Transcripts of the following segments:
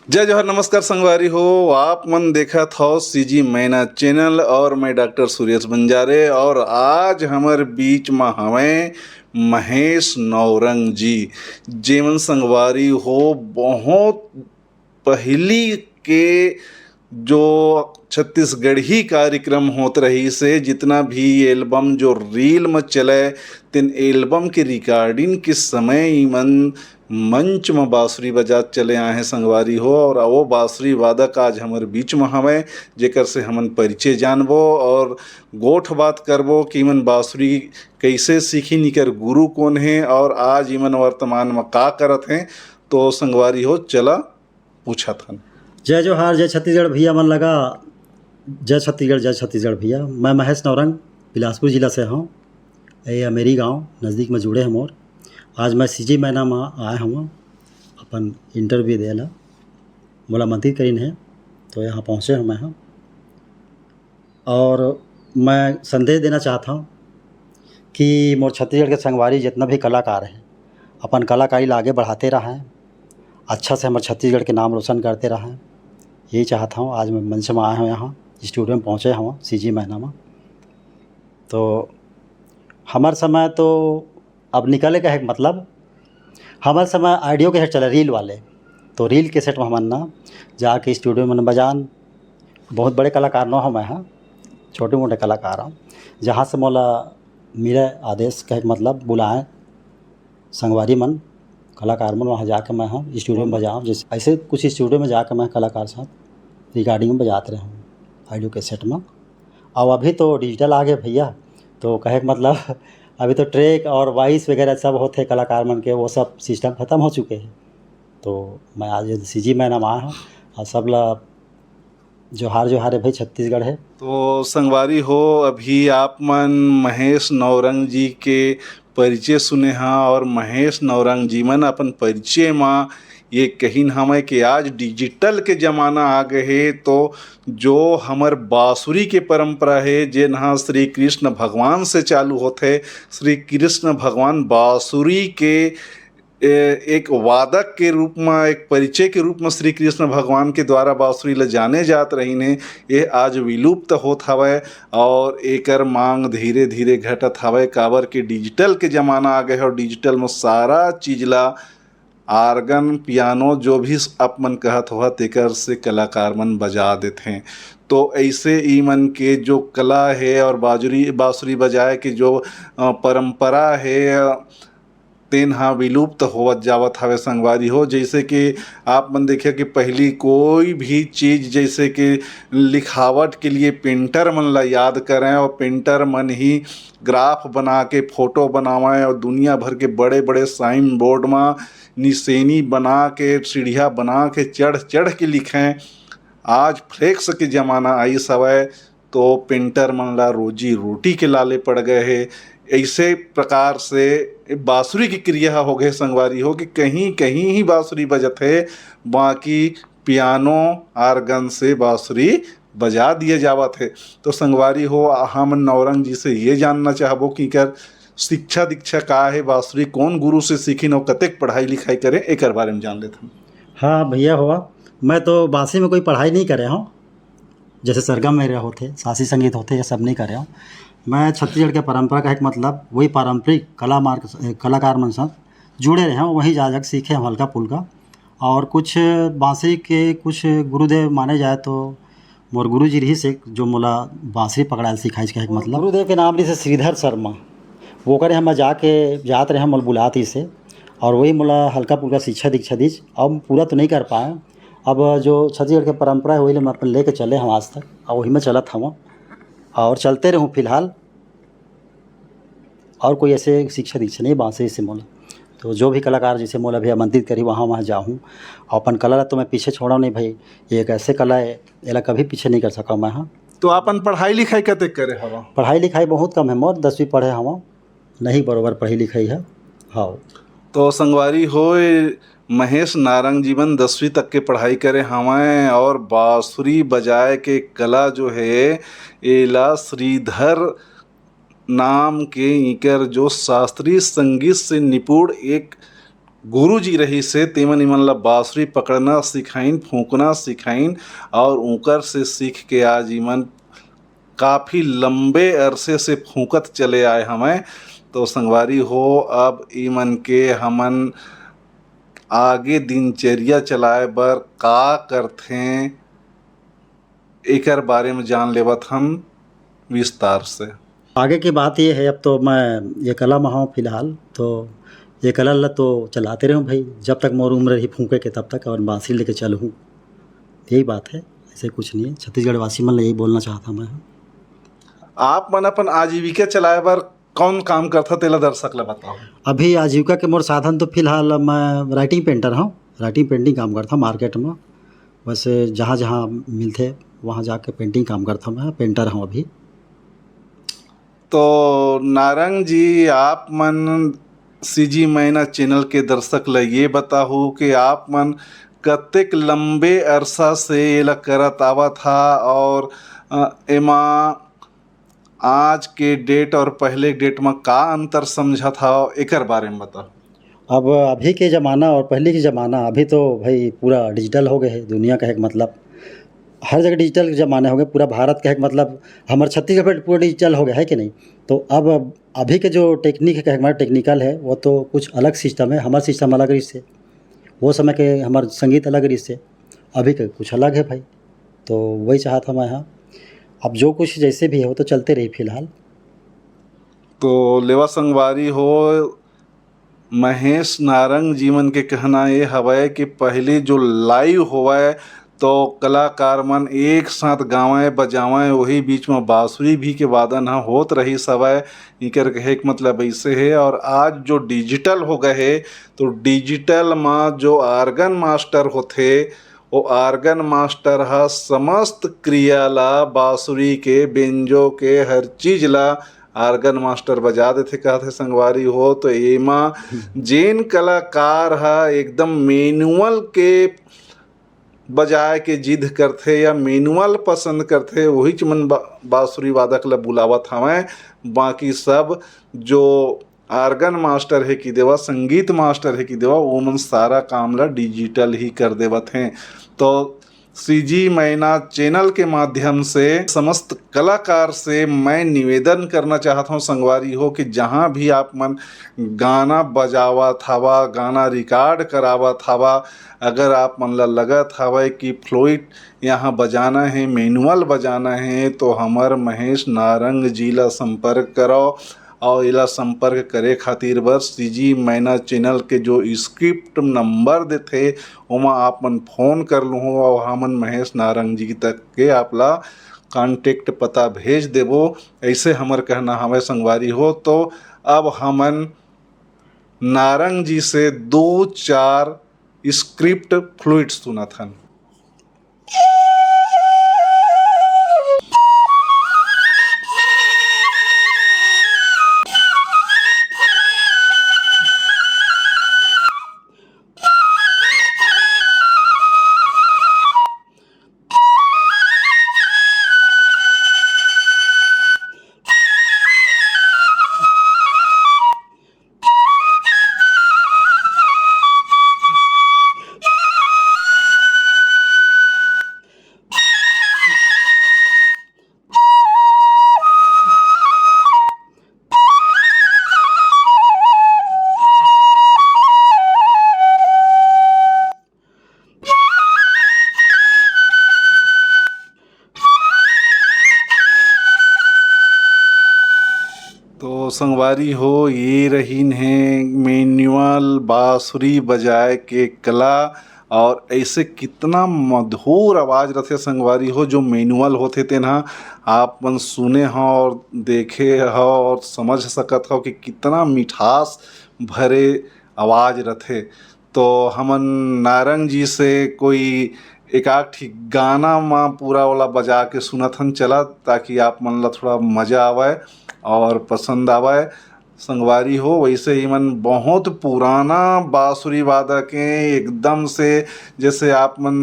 जय जवाहर नमस्कार संगवारी हो। आप मन देखा था सीजी मैना चैनल और मैं डॉक्टर सुरेश बंजारे और आज हमारे बीच में हमें महेश नौरंग जी जेवन संगवारी हो बहुत पहली के जो छत्तीसगढ़ी कार्यक्रम होत रही से जितना भी एल्बम जो रील में चले तिन एल्बम के रिकॉर्डिंग के समय मन मंच में बांसुरी बजा चले आए हैं संगवारी हो। और वो बांसुरी वादक आज हमारे बीच में हमें जेकर से हमन परिचय जानबो और गोठ बात करबो कि इमन बांसुरी कैसे सीखी निकर गुरु कौन है और आज इमन वर्तमान में का करत हैं। तो संगवारी हो चला पूछा था। जय जोहार, जय छत्तीसगढ़ भैया। मन लगा जय छत्तीसगढ़ भैया। मैं महेश नौरंग बिलासपुर जिला से हूँ। ये मेरी गांव नज़दीक में जुड़े हम और आज मैं सीजी मैना में आए हूँ अपन इंटरव्यू देला मोला मंत्री करीन है तो यहाँ पहुँचे हम यहाँ। और मैं संदेश देना चाहता हूँ कि मोर छत्तीसगढ़ के संगवारी जितना भी कलाकार हैं अपन कलाकारी ला आगे बढ़ाते रहें, अच्छा से हमारे छत्तीसगढ़ के नाम रोशन करते रहें, यही चाहता हूँ। आज मैं मंच में आया हूँ, यहाँ स्टूडियो में पहुँचे हूँ सीजी मैना में। तो हमारे समय तो अब निकले का है मतलब हमारे समय ऑडियो के सेट चले रील वाले, तो रील के सेट में हमन ना जाके स्टूडियो में बजान बहुत बड़े कलाकार न हम यहाँ छोटे मोटे कलाकार हूँ। जहाँ से मोला मेरा आदेश कहे मतलब बुलाएं संगवारी मन कलाकार मन वहाँ जाकर मैं हम स्टूडियो में बजाऊँ। जैसे ऐसे कुछ स्टूडियो में जाकर मैं कलाकार साथ रिकॉर्डिंग में बजाते रहे हूँ ऑडियो के सेट में। और अभी तो डिजिटल आ गए भैया, तो कहे मतलब अभी तो ट्रैक और वॉइस वगैरह सब होते हैं कलाकार मन के, वो सब सिस्टम ख़त्म हो चुके हैं। तो मैं आज सीजी मैना में आया हूँ और सब ला जोहार है भाई, छत्तीसगढ़ है। तो संगवारी हो अभी आप मन महेश नौरंग जी के परिचय सुने हाँ और महेश नौरंग जी मन अपन परिचय में ये कहिन हमें कि आज डिजिटल के ज़माना आ गए है तो जो हमर बाँसुरी के परंपरा है जे नहा श्री कृष्ण भगवान से चालू होते। श्री कृष्ण भगवान बाँसुरी के एक वादक के रूप में एक परिचय के रूप में श्री कृष्ण भगवान के द्वारा बाँसुरी ल जाने जात रही ने ये आज विलुप्त होत हवय और एकर मांग धीरे धीरे घटत हवय काबर के डिजिटल के ज़माना आ गए और डिजिटल में सारा चीज ला आर्गन पियानो जो भी आप मन कहत हो तेकर से कलाकार मन बजा देते हैं। तो ऐसे ई मन के जो कला है और बाँसुरी बजाए के जो परंपरा है तेन हाँ विलुप्त होवत जावत हवे संगवारी हो। जैसे कि आप मन देखिए कि पहली कोई भी चीज़ जैसे कि लिखावट के लिए पेंटर मन ला याद करें और पेंटर मन ही ग्राफ बना के फ़ोटो बनावें और दुनिया भर के बड़े बड़े साइन बोर्ड में निशानी बना के सीढ़िया बना के चढ़ के लिखें। आज फ्लेक्स के ज़माना आई सवय तो पेंटर मन ला रोजी रोटी के लाले पड़ गए हैं। ऐसे प्रकार से बाँसुरी की क्रिया हो गए संगवारी हो कि कहीं कहीं ही बाँसुरी बजत है, बाकी पियानो आर्गन से बाँसुरी बजा दिए जावत है। तो संगवारी हो हम नौरंग जी से ये जानना चाहबो कि कर शिक्षा दीक्षा का है, बाँसुरी कौन गुरु से सीखी न कतेक पढ़ाई लिखाई करें एक बारे में जान लेते हैं। हाँ भैया हुआ, मैं तो बाँसुरी में कोई पढ़ाई नहीं करे हूँ, जैसे सरगम मेरे होते शास्त्रीय संगीत होते ये सब नहीं करे हूँ। मैं छत्तीसगढ़ के परंपरा का एक मतलब वही पारंपरिक कलाकार मन साथ जुड़े रहे हैं, वहीं जा सीखे हम हल्का फुल्का। और कुछ बाँसुरी के कुछ गुरुदेव माने जाए तो मोर गुरु जी ही से जो मोला बाँसुरी पकड़ाए सिखाई का एक मतलब गुरुदेव के नाम जैसे श्रीधर शर्मा, वो करे हम जाके जाते रहे मोल बुलाती से और वही मोला हल्का फुल्का शिक्षा दीक्षा दीज। अब पूरा तो नहीं कर पाए, अब जो छत्तीसगढ़ के परंपरा है वही मैं अपन लेके चले हम आज तक और वही में चलत हूँ और चलते रहूँ फिलहाल। और कोई ऐसे शिक्षा दीक्षा नहीं बाँसुरी से मोला, तो जो भी कलाकार जैसे मोला भी आमंत्रित करी वहाँ जाऊँ और अपन कला तो मैं पीछे छोड़ा नहीं भाई। ये एक ऐसे कला है ये कभी पीछे नहीं कर सका मैं। हाँ तो अपन पढ़ाई लिखाई कतेक करे हवा? पढ़ाई लिखाई बहुत कम है मोर, 10वीं पढ़े हवा, नहीं बरोबर पढ़ी लिखाई है। हाँ तो संगवारी हो महेश नारंग जीवन 10वीं तक के पढ़ाई करे हमें और बाँसुरी बजाए के कला जो है एला श्रीधर नाम के इकर जो शास्त्रीय संगीत से निपुण एक गुरु जी रही से तेमन इमन ला बाँसुरी पकड़ना सिखाइन, फूंकना सिखाइन और ऊकर से सीख के आज इमन काफ़ी लंबे अरसे से फूंकत चले आए हमें। तो संगवारी हो अब इमन के हमन आगे दिनचर्या चलाए बर का करथे एकर बारे में जान लेवत हम विस्तार से। आगे की बात ये है, अब तो मैं ये कला में हूँ फिलहाल, तो ये कला ला तो चलाते रहूँ भाई, जब तक मोर उम्र रही फूंके के तब तक, और बाँसुरी लेके चलूँ, यही बात है, ऐसे कुछ नहीं है। छत्तीसगढ़ वासी मन ला यही बोलना चाहता मैं। आप मन अपन आजीविका चलाए बर कौन काम करथा तेला दर्शक ला बताओ। अभी आजीविका के मोर साधन तो फिलहाल मैं राइटिंग पेंटर हूँ, राइटिंग पेंटिंग काम करता हूँ मार्केट में। वैसे जहाँ जहाँ मिलते वहाँ जाके पेंटिंग काम करता हूँ, मैं पेंटर हूँ अभी। तो नारंग जी, आप मन सीजी मैना चैनल के दर्शक ला ये बताहू कि आप मन कतेक लंबे अरसा से एला करत आवत था और एमा आज के डेट और पहले के डेट में का अंतर समझा था एकर बारे में बताओ। अब अभी के ज़माना और पहले के ज़माना, अभी तो भाई पूरा डिजिटल हो गए है दुनिया का, एक मतलब हर जगह डिजिटल ज़माने हो गए, पूरा भारत का एक मतलब हमारे छत्तीसगढ़ पूरा डिजिटल हो गया है कि नहीं। तो अब अभी के जो टेक्निक है, हमारा टेक्निकल है, वो तो कुछ अलग सिस्टम है, हमारा सिस्टम अलग रही से, वो समय के हमारा संगीत अलग रही से, अभी का कुछ अलग है भाई। तो वही चाहा था मैं यहाँ, अब जो कुछ जैसे भी है वो तो चलते रही फिलहाल। तो लेवा संगवारी हो, महेश नारंग जीवन के कहना ये हवय कि पहले जो लाइव होवय तो कलाकार मन एक साथ गावें बजावें, वही बीच में बाँसुरी भी के वादन ह होत रही सवय। इकर कहे के मतलब ऐसे है। और आज जो डिजिटल हो गए है तो डिजिटल में जो आर्गन मास्टर होथे वो आर्गन मास्टर ह समस्त क्रिया ला बाँसुरी के बेंजो के हर चीज ला आर्गन मास्टर बजा देथे कहथे संगवारी हो। तो एमा जेन कलाकार ह एकदम मैनुअल के बजाए के जिद करथे या मैनुअल पसंद करथे वही च मन बाँसुरी वादक ला बुलावत हवें। बाकी सब जो आर्गन मास्टर है कि देवा, संगीत मास्टर है कि देवा, वो मन सारा काम ला डिजिटल ही कर देवत हैं। तो सीजी मैना चैनल के माध्यम से समस्त कलाकार से मैं निवेदन करना चाहता हूँ संगवारी हो कि जहाँ भी आप मन गाना बजावत हवा, गाना रिकॉर्ड करावत हवा, अगर आप मन ला लगत हवय कि फ्लूइड यहाँ बजाना है, मैनुअल बजाना है, तो हमार महेश नारंग जी ला संपर्क करो। और इला संपर्क करे खातिर बस सीजी मैना चैनल के जो स्क्रिप्ट नंबर देथे ओमा आप मन फ़ोन कर लूँ और हमन महेश नारंग जी तक के आपला कांटेक्ट पता भेज देबो। ऐसे हमर कहना हमें संगवारी हो। तो अब हमन नारंग जी से 2-4 स्क्रिप्ट फ्लूइड सुनत हन। तो संगवारी हो, ये रहीन है मैनुअल बाँसुरी बजाए के कला। और ऐसे कितना मधुर आवाज़ रथे संगवारी हो जो मैनुअल होते तेना आप मन सुने हो और देखे हो और समझ सकत हो कि कितना मिठास भरे आवाज़ रथे। तो हमन नारंग जी से कोई एकाक ठीक गाना में पूरा वाला बजा के सुनत हन चला, ताकि आप मन ला थोड़ा मज़ा आवे और पसंद आवे संगवारी हो। वैसे ही मन बहुत पुराना बाँसुरी वादक हैं एकदम से, जैसे आप मन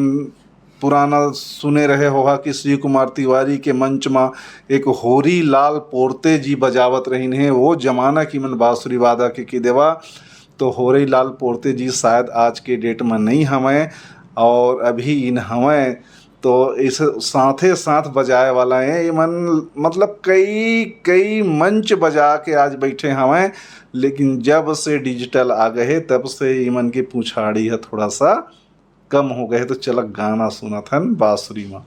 पुराना सुने रहे होगा कि श्री कुमार तिवारी के मंच में एक होरी लाल पोरते जी बजावत रहीन है, वो जमाना की मन बाँसुरी वादक की देवा। तो होरेलाल पोर्ते जी शायद आज के डेट में नहीं हमें, और अभी इन हमें तो इस साथे साथ बजाए वाला है ये मन, मतलब कई कई मंच बजा के आज बैठे हमें। लेकिन जब से डिजिटल आ गए तब से ईमन की पूछाड़ी है थोड़ा सा कम हो गए। तो चल गाना सुना था बांसुरी में।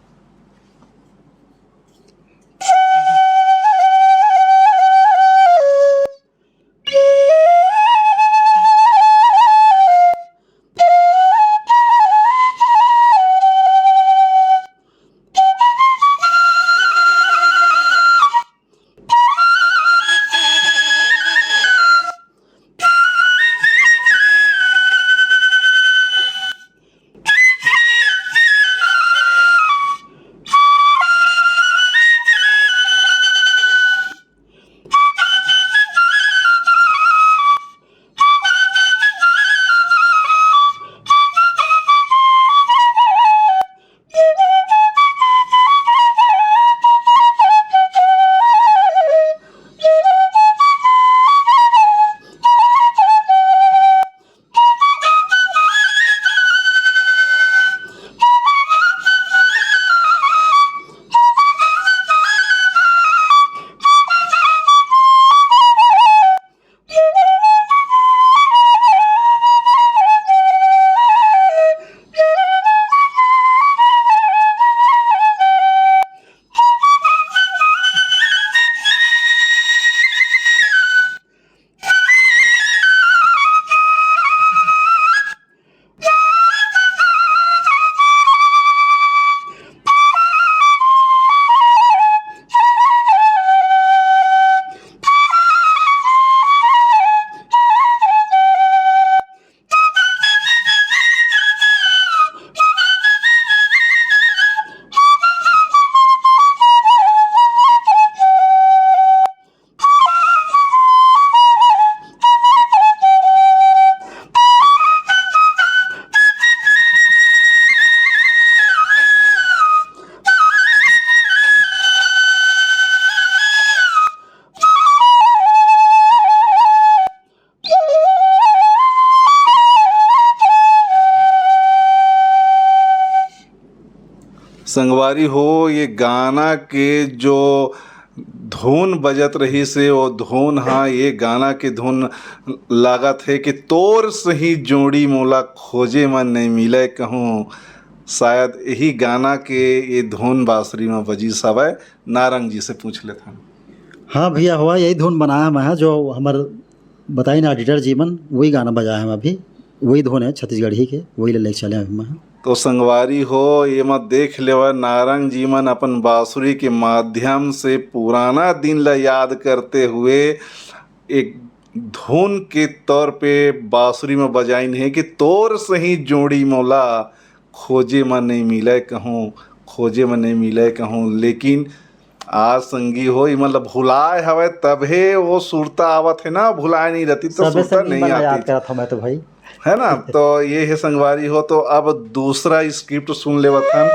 संगवारी हो ये गाना के जो धुन बजत रही से वो धुन, हाँ ये गाना के धुन लागत है कि तोर सही जोड़ी मोला खोजे मन नहीं मिले कहूँ। शायद यही गाना के ये धुन बांसुरी में बजी सवै। नारंग जी से पूछ लेता हूँ। हाँ भैया, हुआ यही धुन बनाया मैं, जो हमार बताई ना एडिटर जीवन, वही गाना बजाया हम अभी, वही धुन है छत्तीसगढ़ी के, वही ले चले अभी मैं। तो संगवारी हो ये मत देख लेवा नारंग जी मन अपन बांसुरी के माध्यम से पुराना दिन ला याद करते हुए एक धुन के तौर पे बांसुरी में बजाइन है कि तोर सही जोड़ी मोला खोजे में नहीं मिले कहूँ, खोजे में नहीं मिले कहूँ। लेकिन आज संगी हो मतलब भुलाए हवे तबे वो सुरता आवत है ना, भुलाए नहीं रहती तो सबे सुरता संगी नहीं बना याद आती, करा था मैं तो भाई। है ना। तो ये है संगवारी हो। तो अब दूसरा स्क्रिप्ट सुन ले वतन।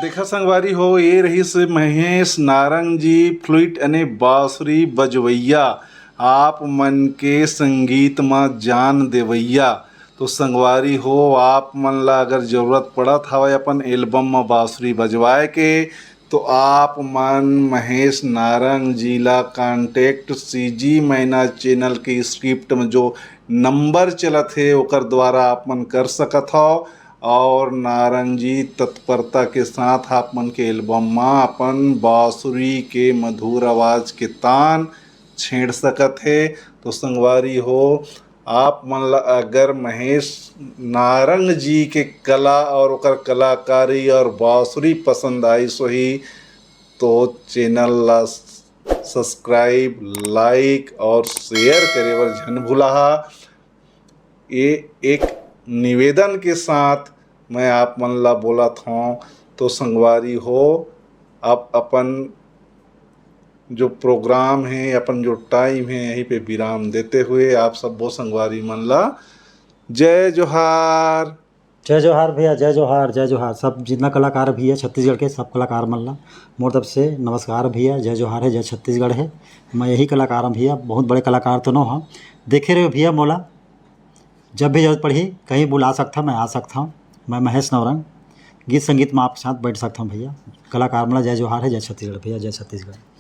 देखा संगवारी हो, ये रही से महेश नारंग जी फ्लूट अने बांसुरी बजवैया, आप मन के संगीत में जान देवैया। तो संगवारी हो, आप मन ला अगर ज़रूरत पड़त हवे अपन एल्बम में बांसुरी बजवाए के, तो आप मन महेश नारंग जी ला कांटेक्ट सीजी मैना चैनल के स्क्रिप्ट में जो नंबर चलत है ओकर द्वारा आप मन कर सकत हो। और नारंग जी तत्परता के साथ आप मन के एल्बम में अपन बांसुरी के मधुर आवाज़ के तान छेड़ सकत है। तो संगवारी हो, आप मन ला अगर महेश नारंग जी के कला और ओकर कलाकारी और बांसुरी पसंद आई सोही, तो चैनल ला सब्सक्राइब, लाइक और शेयर करे बर झन भूलहा। ये एक निवेदन के साथ मैं आप मन ला बोलत हूँ। तो संगवारी हो, अब अपन जो प्रोग्राम है, अपन जो टाइम है, यहीं पे विराम देते हुए आप सब वो संगवारी मन ला जय जोहार। जय जोहार भैया, जय जोहार, जय जोहार। सब जितना कलाकार भी है छत्तीसगढ़ के, सब कलाकार मन ला मोर तरफ से नमस्कार भैया, जय जोहार है, जय छत्तीसगढ़ है। मैं यही कलाकार हूँ भैया, बहुत बड़े कलाकार तो न हूँ। देखे रहे भैया मोला, जब भी जरूरत पड़ी कहीं बुला सकता, मैं आ सकता हूँ। मैं महेश नौरंग गीत संगीत में आपके साथ बैठ सकता हूँ भैया। कलाकार मन ला जय जोहार है, जय छत्तीसगढ़ भैया, जय छत्तीसगढ़।